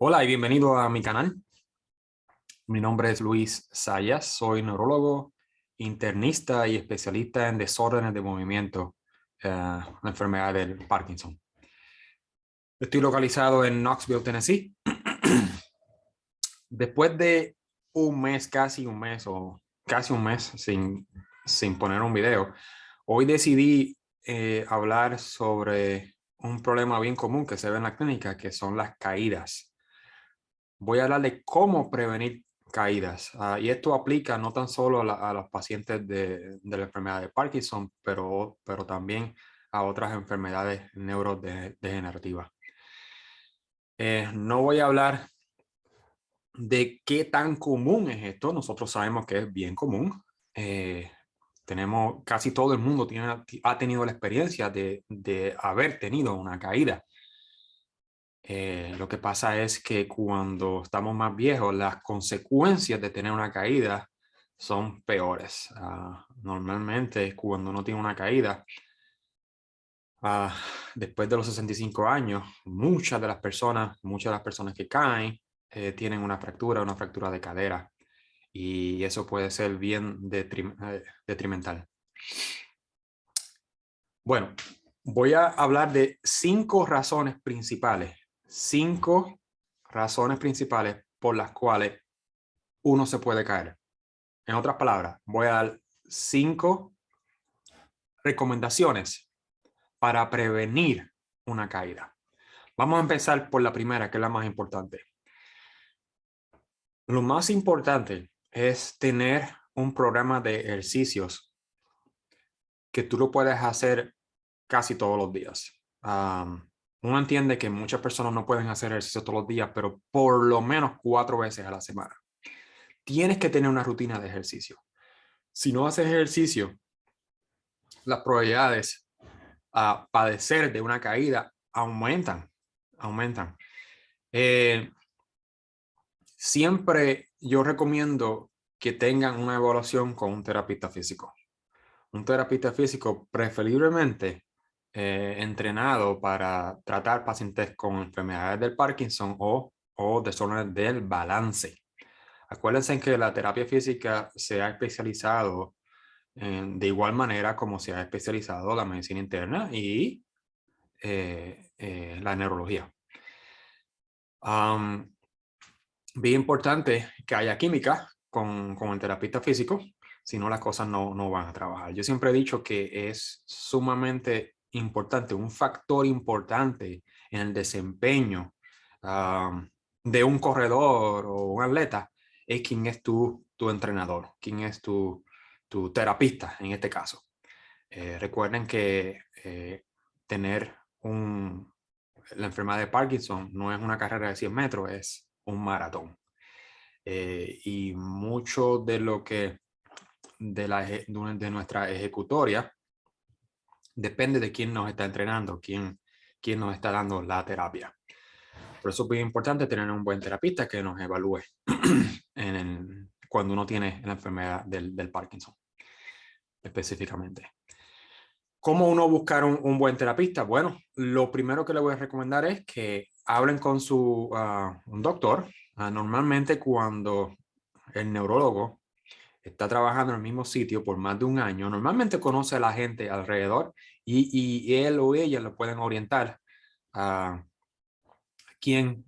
Hola y bienvenido a mi canal. Mi nombre es Luis Sayas, soy neurólogo, internista y especialista en desórdenes de movimiento, la enfermedad del Parkinson. Estoy localizado en Knoxville, Tennessee. Después de un mes, casi un mes o casi un mes sin poner un video, hoy decidí hablar sobre un problema bien común que se ve en la clínica, que son las caídas. Voy a hablar de cómo prevenir caídas. Y esto aplica no tan solo a los pacientes de la enfermedad de Parkinson, pero también a otras enfermedades neurodegenerativas. No voy a hablar de qué tan común es esto. Nosotros sabemos que es bien común. Casi todo el mundo ha tenido la experiencia de haber tenido una caída. Lo que pasa es que cuando estamos más viejos, las consecuencias de tener una caída son peores. Normalmente, cuando uno tiene una caída, después de los 65 años, muchas de las personas que caen tienen una fractura de cadera. Y eso puede ser bien detrimental. Bueno, voy a hablar de 5 razones principales por las cuales uno se puede caer. En otras palabras, voy a dar 5 recomendaciones para prevenir una caída. Vamos a empezar por la primera, que es la más importante. Lo más importante es tener un programa de ejercicios que tú lo puedes hacer casi todos los días. Uno entiende que muchas personas no pueden hacer ejercicio todos los días, pero por lo menos 4 veces a la semana. Tienes que tener una rutina de ejercicio. Si no haces ejercicio, las probabilidades a padecer de una caída aumentan. Eh, Siempre yo recomiendo que tengan una evaluación con un terapista físico. Un terapista físico preferiblemente entrenado para tratar pacientes con enfermedades del Parkinson o desórdenes del balance. Acuérdense que la terapia física se ha especializado de igual manera como se ha especializado la medicina interna y la neurología. Bien importante que haya química con el terapista físico, si no las cosas no van a trabajar. Yo siempre he dicho que es sumamente importante, un factor importante en el desempeño de un corredor o un atleta es quién es tu entrenador, quién es tu terapista en este caso. Recuerden que tener la enfermedad de Parkinson no es una carrera de 100 metros, es un maratón. Y mucho de lo que de nuestra ejecutoria depende de quién nos está entrenando, quién nos está dando la terapia. Por eso es muy importante tener un buen terapista que nos evalúe cuando uno tiene la enfermedad del Parkinson específicamente. ¿Cómo uno buscar un buen terapista? Bueno, lo primero que le voy a recomendar es que hablen con un doctor. Normalmente cuando el neurólogo está trabajando en el mismo sitio por más de un año, normalmente conoce a la gente alrededor y él o ella lo pueden orientar a quién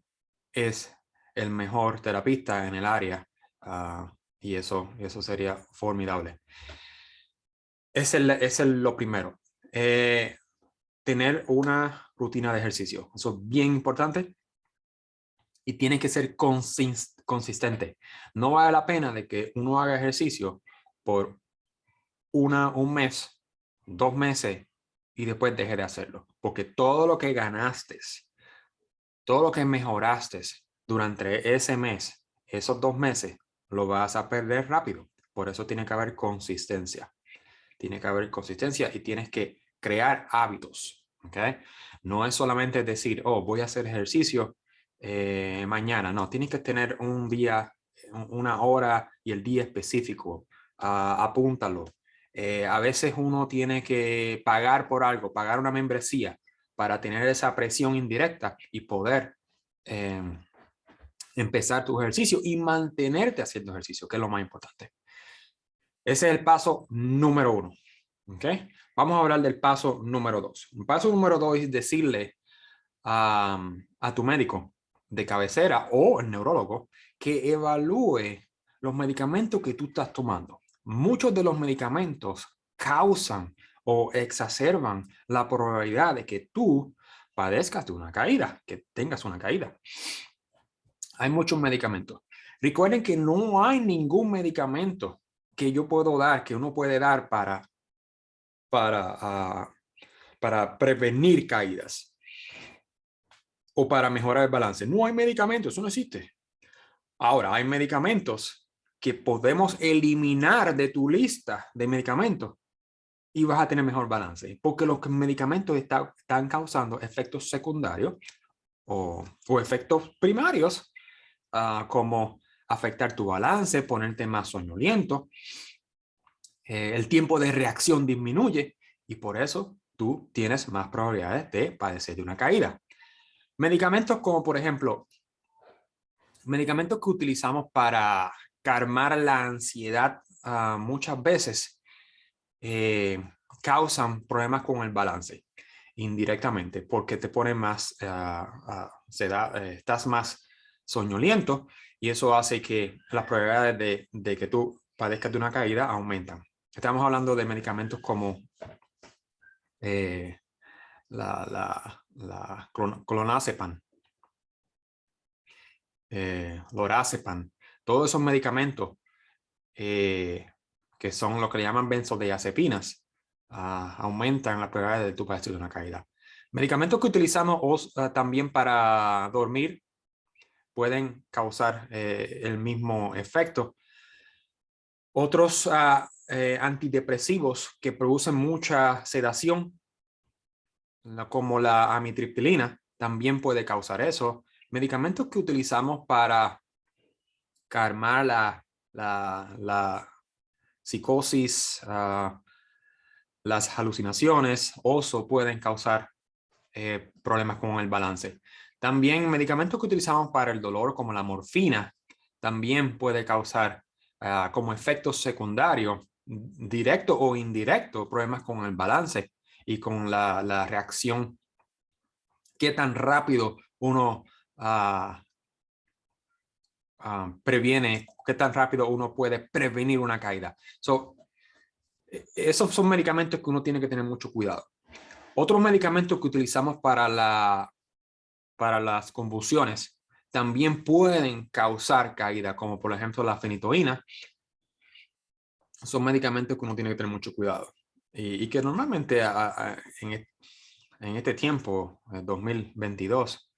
es el mejor terapista en el área. Y eso sería formidable. Es lo primero. Tener una rutina de ejercicio. Eso es bien importante y tiene que ser consistente. No vale la pena de que uno haga ejercicio por un mes, 2 meses y después deje de hacerlo. Porque todo lo que ganaste, todo lo que mejoraste durante ese mes, esos 2 meses, lo vas a perder rápido. Por eso tiene que haber consistencia. Tiene que haber consistencia y tienes que crear hábitos. ¿Okay? No es solamente decir, oh, voy a hacer ejercicio mañana. No, tienes que tener un día, una hora y el día específico. Apúntalo. A veces uno tiene que pagar por algo, pagar una membresía para tener esa presión indirecta y poder empezar tu ejercicio y mantenerte haciendo ejercicio, que es lo más importante. Ese es el paso número 1. ¿Okay? Vamos a hablar del paso número 2. El paso número 2 es decirle a tu médico de cabecera o el neurólogo que evalúe los medicamentos que tú estás tomando. Muchos de los medicamentos causan o exacerban la probabilidad de que tú padezcas de una caída, que tengas una caída. Hay muchos medicamentos. Recuerden que no hay ningún medicamento que yo puedo dar, que uno puede dar para prevenir caídas o para mejorar el balance. No hay medicamentos, eso no existe. Ahora, hay medicamentos que podemos eliminar de tu lista de medicamentos y vas a tener mejor balance, porque los medicamentos están causando efectos secundarios o efectos primarios, como afectar tu balance, ponerte más soñoliento, el tiempo de reacción disminuye y por eso tú tienes más probabilidades de padecer de una caída. Medicamentos como, por ejemplo, medicamentos que utilizamos para calmar la ansiedad, muchas veces causan problemas con el balance indirectamente porque te pone más, estás más soñoliento y eso hace que las probabilidades de que tú padezcas de una caída aumentan. Estamos hablando de medicamentos como la clonazepam, lorazepam, todos esos medicamentos que son lo que le llaman benzodiazepinas, aumentan la probabilidad de tu padecer de una caída. Medicamentos que utilizamos también para dormir pueden causar el mismo efecto. Otros antidepresivos que producen mucha sedación, como la amitriptilina, también puede causar eso. Medicamentos que utilizamos para calmar la psicosis, las alucinaciones, oso pueden causar problemas con el balance. También medicamentos que utilizamos para el dolor, como la morfina, también puede causar como efecto secundario, directo o indirecto, problemas con el balance y con la reacción. Qué tan rápido uno previene, qué tan rápido uno puede prevenir una caída. Esos son medicamentos que uno tiene que tener mucho cuidado. Otros medicamentos que utilizamos para las convulsiones también pueden causar caída, como por ejemplo la fenitoína. Son medicamentos que uno tiene que tener mucho cuidado y que normalmente en este tiempo, 2022,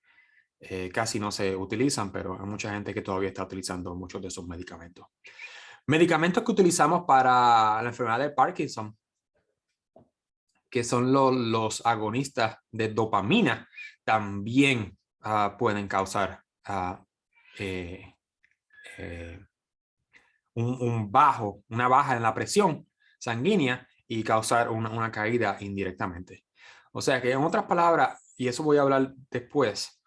casi no se utilizan, pero hay mucha gente que todavía está utilizando muchos de esos medicamentos. Medicamentos que utilizamos para la enfermedad de Parkinson, que son los agonistas de dopamina, también pueden causar una baja en la presión sanguínea y causar una caída indirectamente. O sea que en otras palabras, y eso voy a hablar después,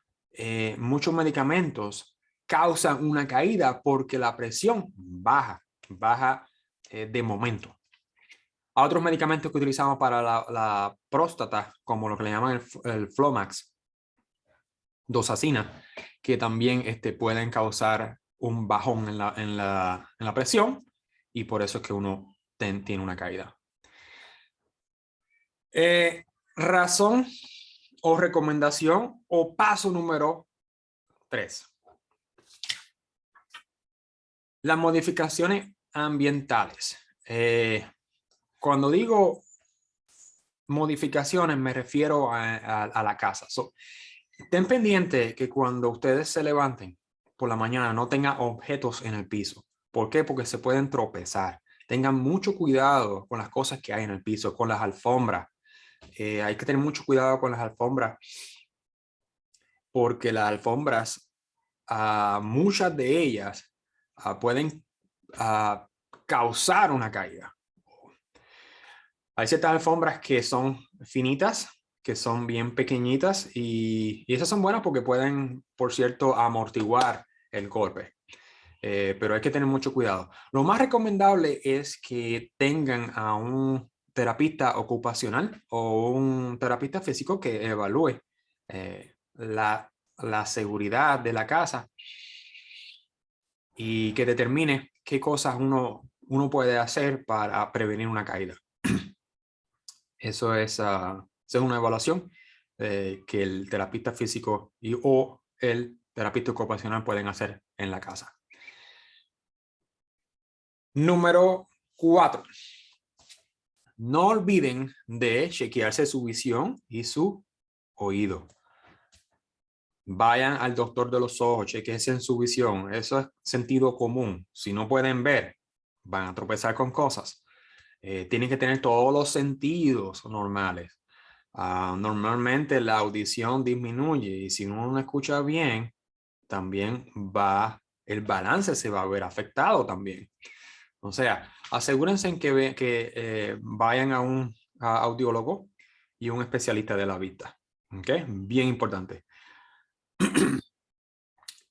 muchos medicamentos causan una caída porque la presión baja de momento. A otros medicamentos que utilizamos para la próstata, como lo que le llaman el Flomax, dosacina, que también pueden causar un bajón en la presión y por eso es que uno tiene una caída. Razón o recomendación o paso número 3. Las modificaciones ambientales. Cuando digo modificaciones me refiero a la casa. Ten pendiente que cuando ustedes se levanten por la mañana no tengan objetos en el piso. ¿Por qué? Porque se pueden tropezar. Tengan mucho cuidado con las cosas que hay en el piso, con las alfombras. Hay que tener mucho cuidado con las alfombras porque las alfombras, muchas de ellas pueden causar una caída. Hay ciertas alfombras que son finitas, que son bien pequeñitas y esas son buenas porque pueden, por cierto, amortiguar el golpe. Pero hay que tener mucho cuidado. Lo más recomendable es que tengan a un terapista ocupacional o un terapista físico que evalúe la seguridad de la casa y que determine qué cosas uno puede hacer para prevenir una caída. Esa es una evaluación que el terapista físico o el terapista ocupacional pueden hacer en la casa. Número 4. No olviden de chequearse su visión y su oído. Vayan al doctor de los ojos, chequense en su visión. Eso es sentido común. Si no pueden ver, van a tropezar con cosas. Tienen que tener todos los sentidos normales. Normalmente la audición disminuye y si uno no escucha bien, también el balance se va a ver afectado también. O sea, asegúrense en que vayan a un audiólogo y un especialista de la vista. ¿Ok? Bien importante.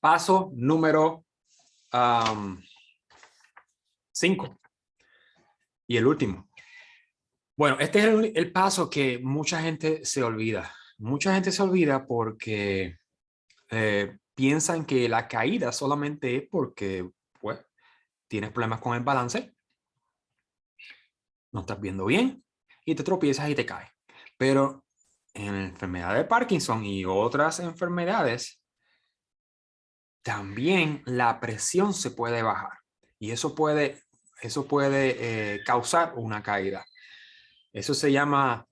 Paso número 5. Y el último. Bueno, este es el paso que mucha gente se olvida. Mucha gente se olvida porque piensan que la caída solamente es porque pues, tienes problemas con el balance, no estás viendo bien y te tropiezas y te caes. Pero en la enfermedad de Parkinson y otras enfermedades, también la presión se puede bajar y eso puede causar una caída. Eso se llama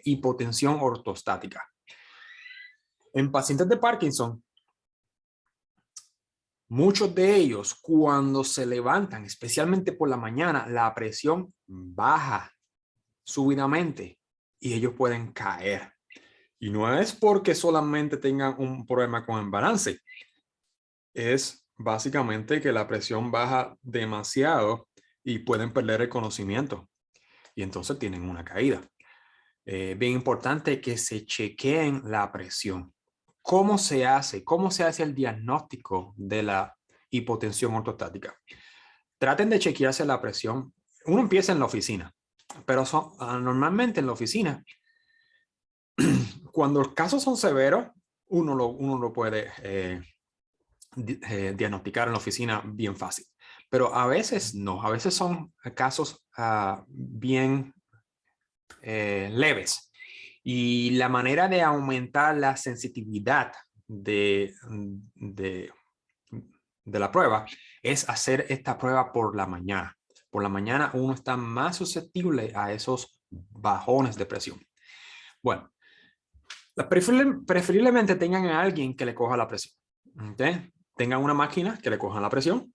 hipotensión ortostática. En pacientes de Parkinson, muchos de ellos cuando se levantan, especialmente por la mañana, la presión baja súbitamente y ellos pueden caer. Y no es porque solamente tengan un problema con el balance. Es básicamente que la presión baja demasiado y pueden perder el conocimiento. Y entonces tienen una caída. Bien importante que se chequeen la presión. ¿Cómo se hace? ¿Cómo se hace el diagnóstico de la hipotensión ortostática? Traten de chequearse la presión. Uno empieza en la oficina, pero normalmente en la oficina, cuando los casos son severos, uno lo puede diagnosticar en la oficina bien fácil. Pero a veces no, a veces son casos bien leves. Y la manera de aumentar la sensitividad de la prueba es hacer esta prueba por la mañana. Por la mañana uno está más susceptible a esos bajones de presión. Bueno, preferiblemente tengan a alguien que le coja la presión. ¿Okay? Tengan una máquina que le coja la presión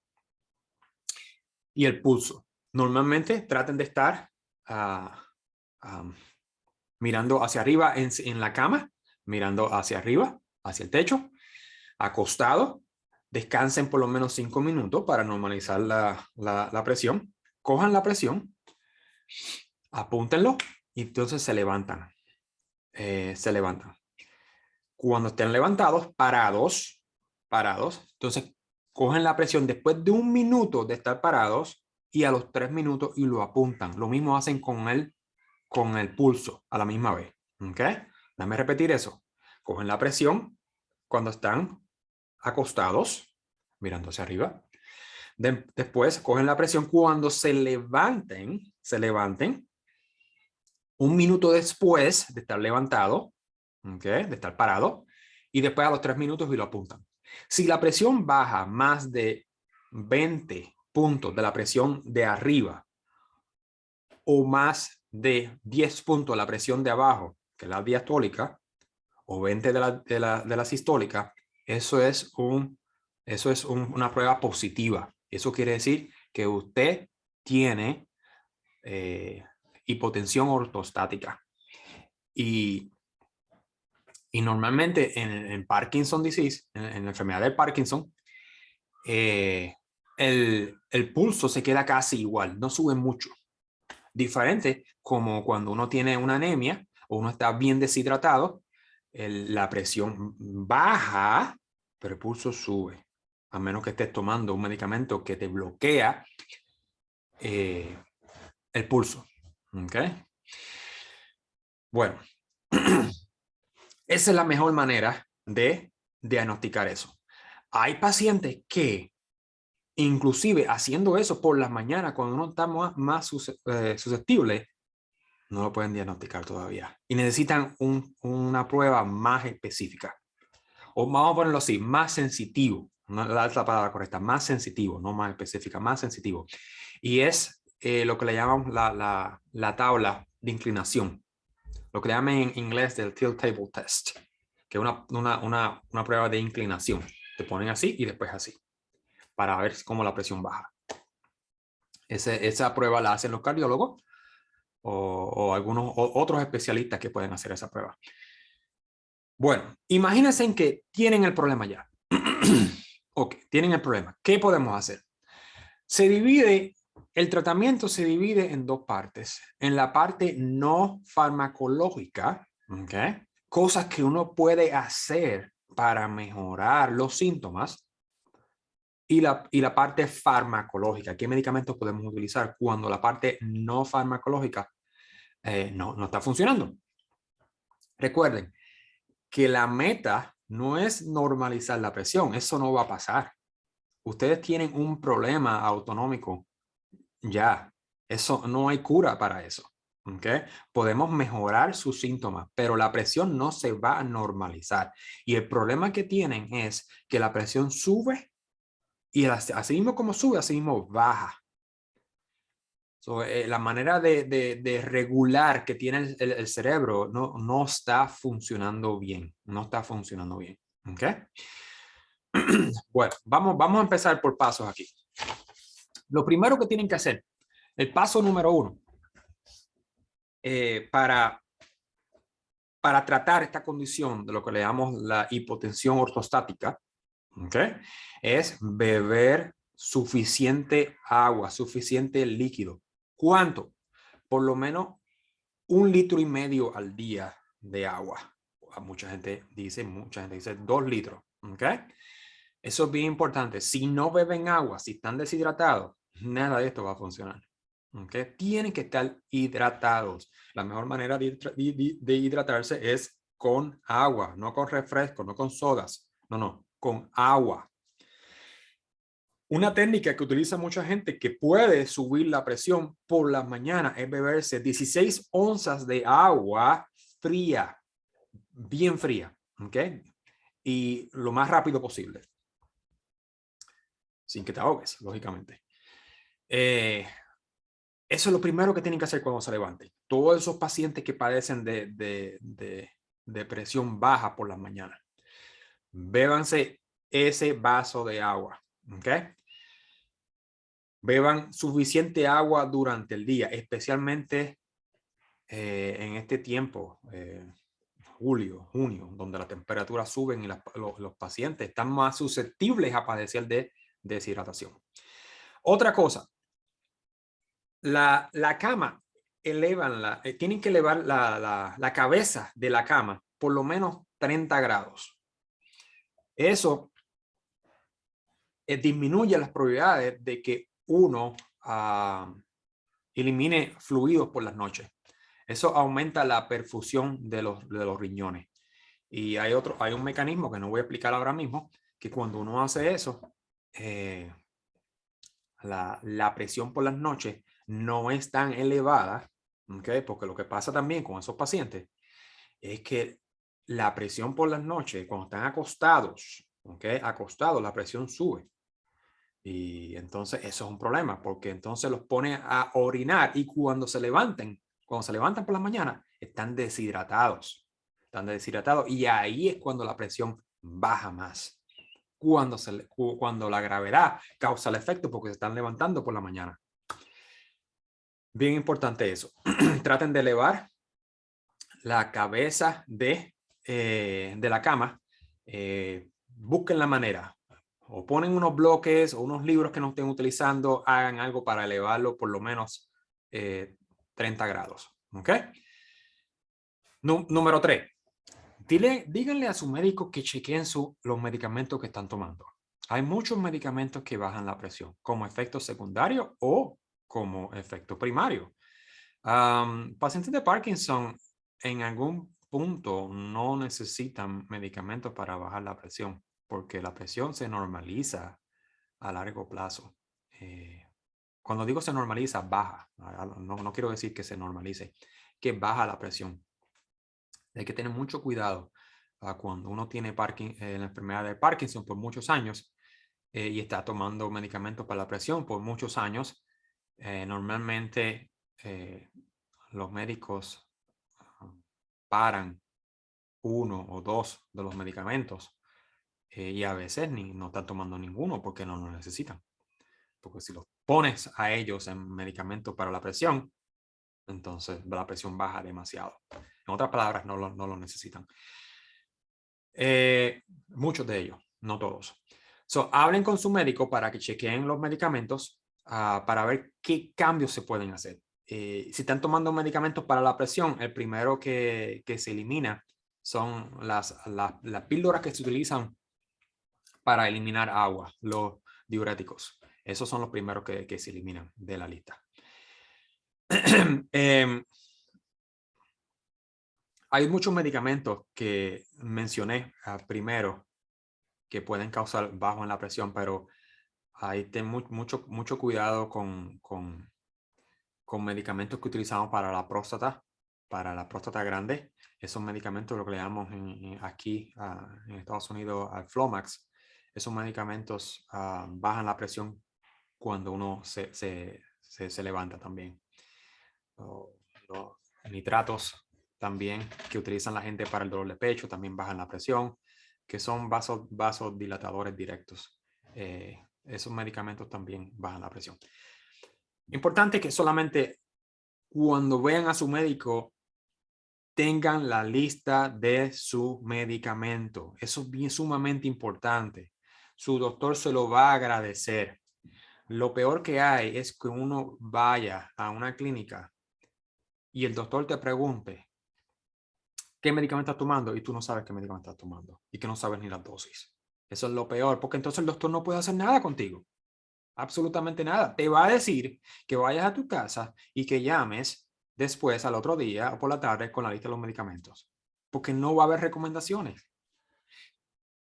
y el pulso. Normalmente traten de estar mirando hacia arriba en la cama, mirando hacia arriba, hacia el techo, acostado. Descansen por lo menos 5 minutos para normalizar la presión. Cojan la presión, apúntenlo y entonces se levantan. Se levantan. Cuando estén levantados, parados, entonces cogen la presión después de 1 minuto de estar parados y a los 3 minutos y lo apuntan. Lo mismo hacen con el pulso a la misma vez. ¿Ok? Déjame repetir eso. Cogen la presión cuando están acostados, mirando hacia arriba. Después cogen la presión cuando se levanten 1 minuto después de estar levantado, ¿okay? De estar parado, y después a los 3 minutos y lo apuntan. Si la presión baja más de 20 puntos de la presión de arriba o más de 10 puntos de la presión de abajo, que es la diastólica, o 20 de la sistólica, eso es una prueba positiva. Eso quiere decir que usted tiene hipotensión ortostática. Y normalmente en Parkinson disease, en la enfermedad de Parkinson, el pulso se queda casi igual, no sube mucho. Diferente como cuando uno tiene una anemia o uno está bien deshidratado, la presión baja, pero el pulso sube. a menos que estés tomando un medicamento que te bloquea el pulso. ¿Ok? Bueno, esa es la mejor manera de diagnosticar eso. Hay pacientes que, inclusive haciendo eso por las mañanas, cuando uno está más susceptible, no lo pueden diagnosticar todavía. Y necesitan una prueba más específica. O vamos a ponerlo así, más sensitivo. No es la palabra correcta, más sensitivo, no más específica, más sensitivo. Y es lo que le llamamos la tabla de inclinación. Lo que le llaman en inglés el tilt table test, que es una prueba de inclinación. Te ponen así y después así, para ver cómo la presión baja. Esa prueba la hacen los cardiólogos o algunos otros especialistas que pueden hacer esa prueba. Bueno, imagínense en que tienen el problema ya. Ok, tienen el problema. ¿Qué podemos hacer? El tratamiento se divide en dos partes. En la parte no farmacológica, ¿okay? Cosas que uno puede hacer para mejorar los síntomas. Y la parte farmacológica, ¿qué medicamentos podemos utilizar cuando la parte no farmacológica no está funcionando? Recuerden que la meta no es normalizar la presión, eso no va a pasar. Ustedes tienen un problema autonómico ya, eso no hay cura para eso. ¿Okay? Podemos mejorar sus síntomas, pero la presión no se va a normalizar. Y el problema que tienen es que la presión sube y así mismo como sube, así mismo baja. La manera de regular que tiene el cerebro no está funcionando bien. No está funcionando bien. ¿Okay? Bueno, vamos a empezar por pasos aquí. Lo primero que tienen que hacer, el paso número 1, para tratar esta condición de lo que le llamamos la hipotensión ortostática, ¿okay? Es beber suficiente agua, suficiente líquido. ¿Cuánto? Por lo menos 1,5 litros al día de agua. Mucha gente dice 2 litros. ¿Okay? Eso es bien importante. Si no beben agua, si están deshidratados, nada de esto va a funcionar. ¿Okay? Tienen que estar hidratados. La mejor manera de hidratarse es con agua, no con refresco, no con sodas. No, con agua. Una técnica que utiliza mucha gente que puede subir la presión por la mañana es beberse 16 onzas de agua fría, bien fría, ¿ok? Y lo más rápido posible, sin que te ahogues, lógicamente. Eso es lo primero que tienen que hacer cuando se levanten. Todos esos pacientes que padecen de presión baja por las mañanas, bébanse ese vaso de agua, ¿ok? Beban suficiente agua durante el día, especialmente en este tiempo, julio, junio, donde las temperaturas suben y los pacientes están más susceptibles a padecer de deshidratación. Otra cosa, la cama, tienen que elevar la cabeza de la cama por lo menos 30 grados. Eso disminuye las probabilidades de que uno elimine fluidos por las noches. Eso aumenta la perfusión de los riñones. Y hay un mecanismo que no voy a explicar ahora mismo, que cuando uno hace eso, la presión por las noches no es tan elevada, ¿okay? Porque lo que pasa también con esos pacientes es que la presión por las noches, cuando están acostados, ¿okay? Acostados, la presión sube. Y entonces eso es un problema, porque entonces los pone a orinar y cuando se levantan por la mañana, están deshidratados. Están deshidratados y ahí es cuando la presión baja más. Cuando la gravedad causa el efecto porque se están levantando por la mañana. Bien importante eso. Traten de elevar la cabeza de la cama. Busquen la manera. O ponen unos bloques o unos libros que no estén utilizando, hagan algo para elevarlo por lo menos 30 grados. ¿Ok? Número 3. Díganle a su médico que chequeen los medicamentos que están tomando. Hay muchos medicamentos que bajan la presión como efecto secundario o como efecto primario. Pacientes de Parkinson en algún punto no necesitan medicamentos para bajar la presión porque la presión se normaliza a largo plazo. Cuando digo se normaliza, baja. No quiero decir que se normalice, que baja la presión. Hay que tener mucho cuidado cuando uno tiene la enfermedad de Parkinson por muchos años y está tomando medicamentos para la presión por muchos años. Normalmente los médicos paran uno o dos de los medicamentos y a veces no están tomando ninguno porque no lo necesitan. Porque si los pones a ellos en medicamentos para la presión, entonces la presión baja demasiado. En otras palabras, no lo necesitan. Muchos de ellos, no todos. Hablen con su médico para que chequeen los medicamentos para ver qué cambios se pueden hacer. Si están tomando medicamentos para la presión, el primero que se elimina son las píldoras que se utilizan para eliminar agua, los diuréticos. Esos son los primeros que se eliminan de la lista. Hay muchos medicamentos que mencioné primero que pueden causar bajo en la presión, pero hay mucho cuidado con medicamentos que utilizamos para la próstata grande. Esos medicamentos, lo que le llamamos aquí en Estados Unidos al Flomax, esos medicamentos bajan la presión cuando uno se levanta también. Los nitratos también que utilizan la gente para el dolor de pecho también bajan la presión, que son vasodilatadores directos. Esos medicamentos también bajan la presión. Importante que solamente cuando vean a su médico tengan la lista de su medicamento. Eso es bien sumamente importante. Su doctor se lo va a agradecer. Lo peor que hay es que uno vaya a una clínica y el doctor te pregunte qué medicamento estás tomando y tú no sabes qué medicamento estás tomando y que no sabes ni la dosis. Eso es lo peor, porque entonces el doctor no puede hacer nada contigo. Absolutamente nada. Te va a decir que vayas a tu casa y que llames después al otro día o por la tarde con la lista de los medicamentos, porque no va a haber recomendaciones.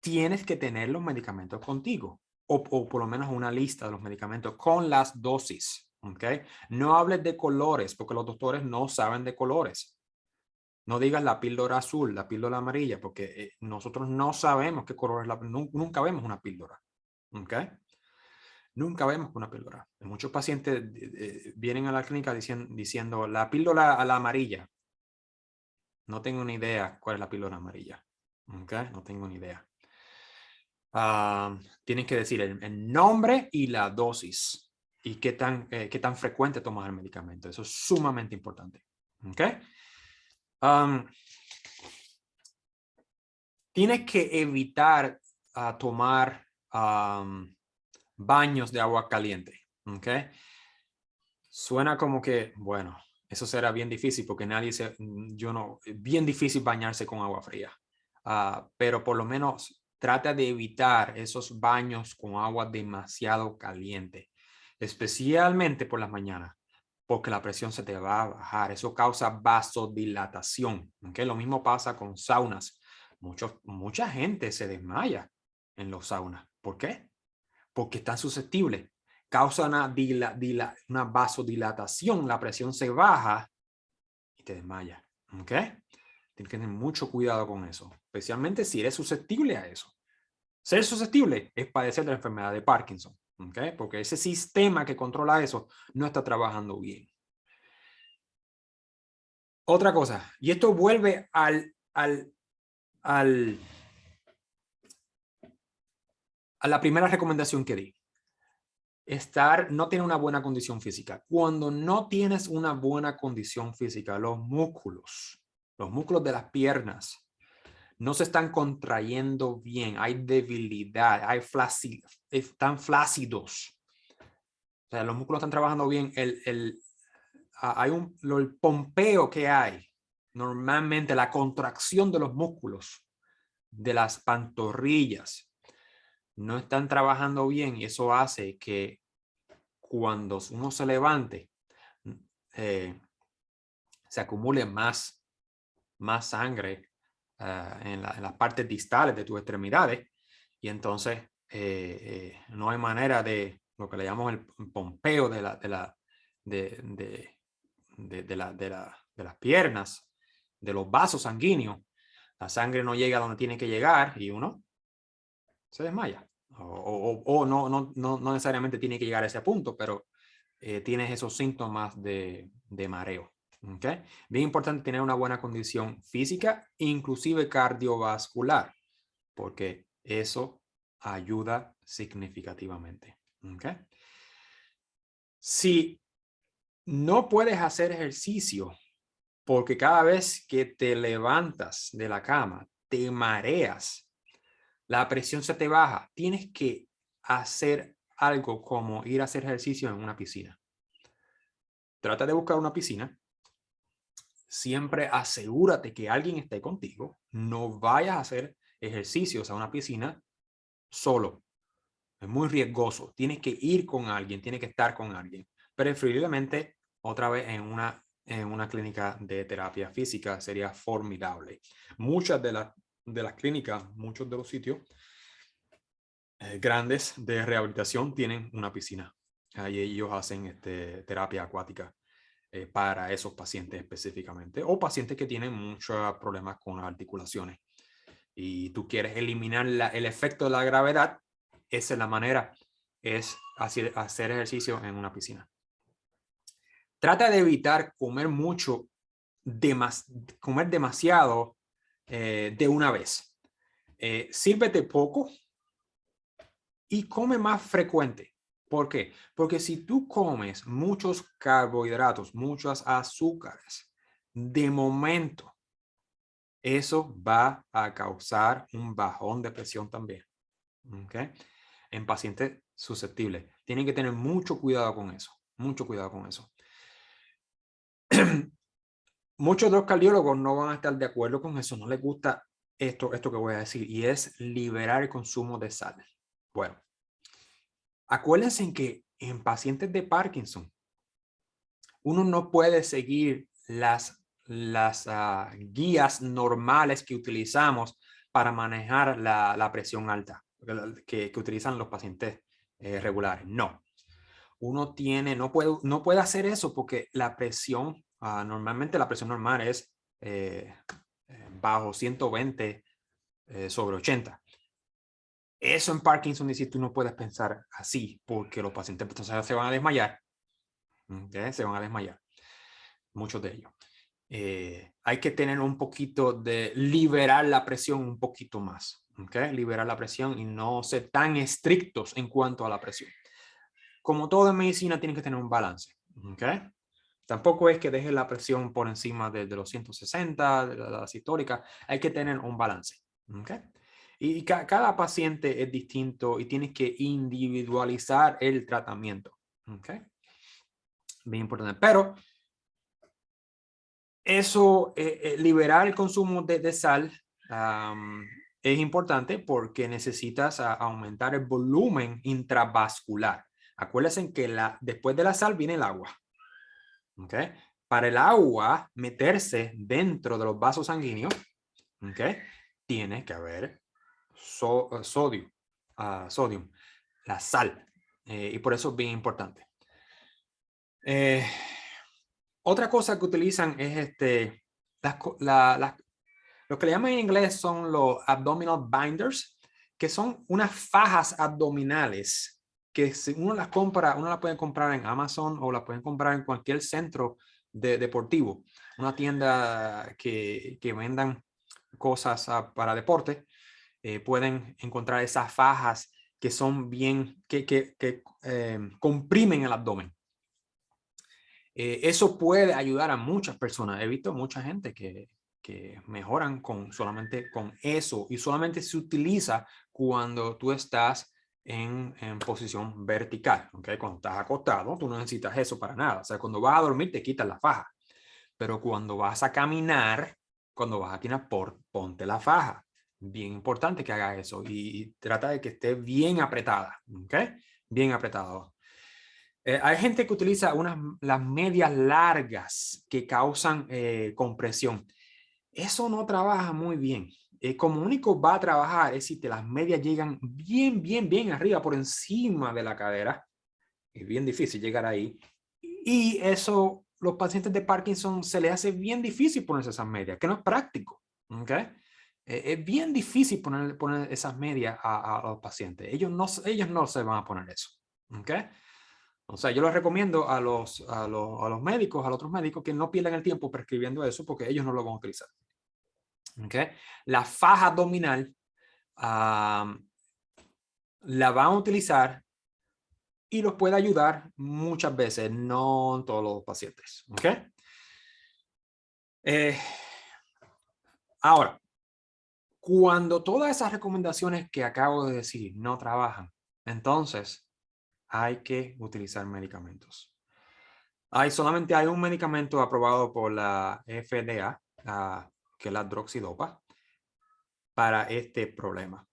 Tienes que tener los medicamentos contigo o por lo menos una lista de los medicamentos con las dosis. ¿Okay? No hables de colores porque los doctores no saben de colores. No digas la píldora azul, la píldora amarilla, porque nosotros no sabemos qué color es nunca vemos una píldora. ¿Okay? Nunca vemos una píldora. Muchos pacientes vienen a la clínica diciendo la píldora a la amarilla. No tengo ni idea cuál es la píldora amarilla. ¿Okay? No tengo ni idea. Tienen que decir el nombre y la dosis y qué tan frecuente tomas el medicamento. Eso es sumamente importante. ¿Okay? Tienes que evitar tomar baños de agua caliente. ¿Okay? Suena como que, bueno, eso será bien difícil porque bien difícil bañarse con agua fría. Pero por lo menos trata de evitar esos baños con agua demasiado caliente, especialmente por las mañanas, porque la presión se te va a bajar. Eso causa vasodilatación. ¿Okay? Lo mismo pasa con saunas. Mucha gente se desmaya en los saunas. ¿Por qué? Porque están susceptibles. Causa una vasodilatación, la presión se baja y te desmaya. ¿Ok? Tienes que tener mucho cuidado con eso, especialmente si eres susceptible a eso. Ser susceptible es padecer de la enfermedad de Parkinson. ¿Ok? Porque ese sistema que controla eso no está trabajando bien. Otra cosa, y esto vuelve a la primera recomendación que di. No tiene una buena condición física. Cuando no tienes una buena condición física, los músculos de las piernas no se están contrayendo bien, hay debilidad, están flácidos. O sea, los músculos están trabajando bien. Hay el pompeo que hay, normalmente la contracción de los músculos de las pantorrillas no están trabajando bien y eso hace que cuando uno se levante, se acumule más sangre en las partes distales de tus extremidades y entonces no hay manera de lo que le llamamos el pompeo de las piernas, de los vasos sanguíneos. La sangre no llega a donde tiene que llegar y uno se desmaya. O no necesariamente tiene que llegar a ese punto, pero tienes esos síntomas de mareo. ¿Okay? Bien importante tener una buena condición física, inclusive cardiovascular, porque eso ayuda significativamente. ¿Okay? Si no puedes hacer ejercicio porque cada vez que te levantas de la cama te mareas, la presión se te baja, tienes que hacer algo como ir a hacer ejercicio en una piscina. Trata de buscar una piscina. Siempre asegúrate que alguien esté contigo. No vayas a hacer ejercicios a una piscina solo. Es muy riesgoso. Tienes que ir con alguien, tienes que estar con alguien. Preferiblemente otra vez en una clínica de terapia física sería formidable. Muchas de las clínicas, muchos de los sitios grandes de rehabilitación tienen una piscina. Ahí ellos hacen terapia acuática para esos pacientes específicamente o pacientes que tienen muchos problemas con las articulaciones y tú quieres eliminar el efecto de la gravedad. Esa es la manera, es hacer ejercicio en una piscina. Trata de evitar comer comer demasiado de una vez. Sírvete poco y come más frecuente. ¿Por qué? Porque si tú comes muchos carbohidratos, muchos azúcares, de momento, eso va a causar un bajón de presión también. ¿Okay? En pacientes susceptibles. Tienen que tener mucho cuidado con eso. Mucho cuidado con eso. Muchos de los cardiólogos no van a estar de acuerdo con eso. No les gusta esto que voy a decir. Y es liberar el consumo de sal. Bueno. Acuérdense que en pacientes de Parkinson, uno no puede seguir las guías normales que utilizamos para manejar la presión alta, que utilizan los pacientes regulares. No. Uno no puede hacer eso porque la presión, normalmente la presión normal es bajo 120 sobre 80. Eso en Parkinson dice, tú no puedes pensar así porque los pacientes entonces se van a desmayar. ¿Okay? Se van a desmayar, muchos de ellos. Hay que tener un poquito de liberar la presión un poquito más. ¿Okay? Liberar la presión y no ser tan estrictos en cuanto a la presión. Como todo en medicina, tiene que tener un balance. ¿Okay? Tampoco es que deje la presión por encima de los 160, de las históricas. Hay que tener un balance. ¿Okay? Y cada paciente es distinto y tienes que individualizar el tratamiento. ¿Okay? Bien importante. Pero eso, liberar el consumo de sal es importante porque necesitas aumentar el volumen intravascular. Acuérdense que después de la sal viene el agua. ¿Okay? Para el agua meterse dentro de los vasos sanguíneos, ¿okay? Tiene que haber sodio, la sal. Y por eso es bien importante. Otra cosa que utilizan es lo que le llaman en inglés son los abdominal binders, que son unas fajas abdominales que si uno las compra, uno la puede comprar en Amazon o la pueden comprar en cualquier centro deportivo, una tienda que vendan cosas para deporte. Pueden encontrar esas fajas que son bien, que comprimen el abdomen. Eso puede ayudar a muchas personas. He visto mucha gente que mejoran solamente con eso y solamente se utiliza cuando tú estás en posición vertical. ¿Okay? Cuando estás acostado, tú no necesitas eso para nada. O sea, cuando vas a dormir te quitas la faja. Pero cuando vas a caminar, ponte la faja. Bien importante que haga eso y trata de que esté bien apretada, ¿ok? Bien apretado. Hay gente que utiliza las medias largas que causan compresión. Eso no trabaja muy bien. Como único va a trabajar es si las medias llegan bien arriba, por encima de la cadera. Es bien difícil llegar ahí. Y eso, los pacientes de Parkinson se les hace bien difícil ponerse esas medias, que no es práctico. ¿Okay? Es bien difícil poner esas medias a los pacientes. Ellos no se van a poner eso. ¿Okay? O sea, yo les recomiendo a los médicos, a los otros médicos, que no pierdan el tiempo prescribiendo eso porque ellos no lo van a utilizar. ¿Okay? La faja abdominal la van a utilizar y los puede ayudar muchas veces, no en todos los pacientes. ¿Okay? Ahora, cuando todas esas recomendaciones que acabo de decir no trabajan, entonces hay que utilizar medicamentos. Solamente hay un medicamento aprobado por la FDA, que es la droxidopa, para este problema.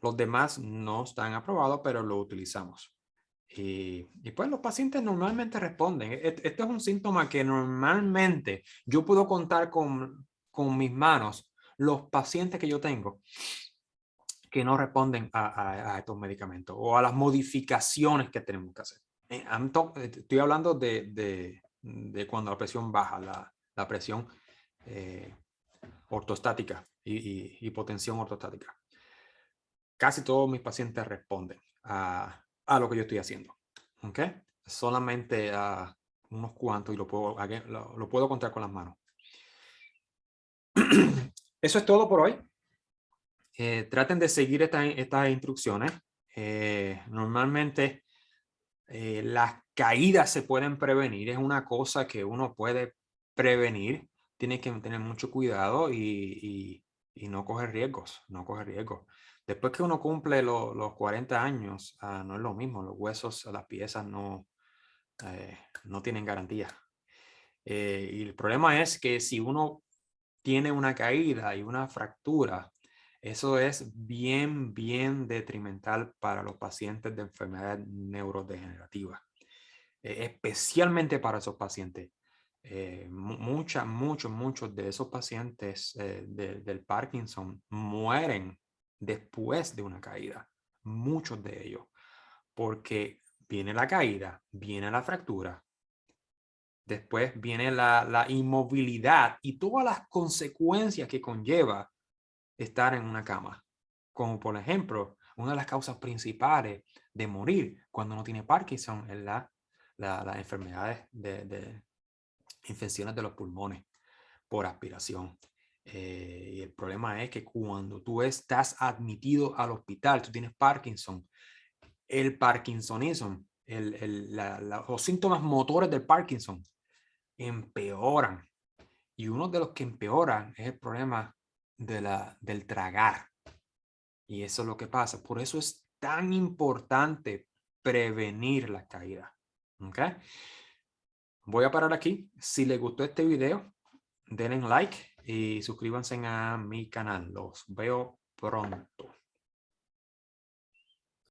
Los demás no están aprobados, pero lo utilizamos. Y pues los pacientes normalmente responden. Este es un síntoma que normalmente yo puedo contar con mis manos los pacientes que yo tengo que no responden a estos medicamentos o a las modificaciones que tenemos que hacer. Estoy hablando de cuando la presión baja, la presión ortostática y hipotensión ortostática. Casi todos mis pacientes responden a lo que yo estoy haciendo. ¿Okay? Solamente a unos cuantos y lo puedo contar con las manos. Eso es todo por hoy. Traten de seguir estas instrucciones. Normalmente las caídas se pueden prevenir. Es una cosa que uno puede prevenir. Tiene que tener mucho cuidado y no coger riesgos. No coger riesgos. Después que uno cumple los 40 años, no es lo mismo. Los huesos, las piezas no tienen garantía. Y el problema es que si uno tiene una caída y una fractura, eso es bien detrimental para los pacientes de enfermedades neurodegenerativas, especialmente para esos pacientes. Muchos de esos pacientes del Parkinson mueren después de una caída, muchos de ellos, porque viene la caída, viene la fractura, después viene la inmovilidad y todas las consecuencias que conlleva estar en una cama. Como por ejemplo, una de las causas principales de morir cuando uno tiene Parkinson es las enfermedades de infecciones de los pulmones por aspiración. Y el problema es que cuando tú estás admitido al hospital, tú tienes Parkinson, el parkinsonismo, los síntomas motores del Parkinson empeoran. Y uno de los que empeoran es el problema del tragar. Y eso es lo que pasa. Por eso es tan importante prevenir la caída. ¿Ok? Voy a parar aquí. Si les gustó este video, denle like y suscríbanse a mi canal. Los veo pronto.